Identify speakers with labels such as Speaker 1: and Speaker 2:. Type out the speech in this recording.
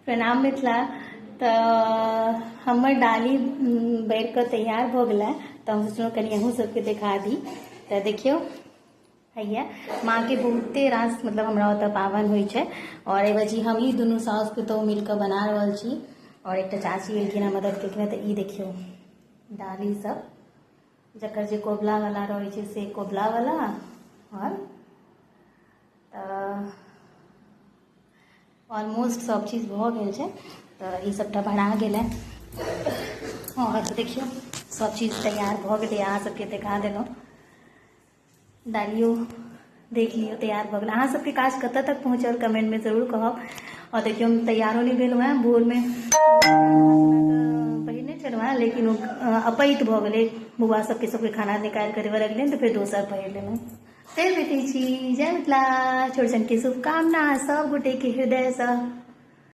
Speaker 1: प्रणाम मिथिला। तो हमर डाली बैठ कर तैयार हो गया, तो हम सोचलहुँ कनि अहूँ सबके देखा दी। तो देखियो हैया माँ के बहुते रास मतलब हमरा ओतऽ पावन होइ छै, और एवजी हम ही दुनू साउस पुतोह मिलकर बना रहल छी, और एक चाची एलखिन हँ मदद केलखिन। तो ई देखियो डाली सब जकर जे कोबला वाला रहे छै से कोबला वाला, और ऑलमोस्ट सब चीज भ गेल छै। तो ई सबटा भरा गेल है, और देखियो सब चीज तैयार भ गेलै। अहाँ सबके देखा देलहुँ, डालियो देख लियो तैयार भ गेल। अहाँ सबके काज कतऽ तक पहुँचल कमेंट में जरूर कहब। और देखियो हम तैयारो नहीं भेलहुँ हैं, भोर में पहिरने छलहुँ हैं, लेकिन अपैत भ गेलै। बौआ सबके खाना निकाल कर देबऽ लगलै, तो फिर दोसर पहिर लेलहुँ। फेर भेटै छी। जय मिथिला। चौड़चन के शुभकामना सब गोटे के हृदय से।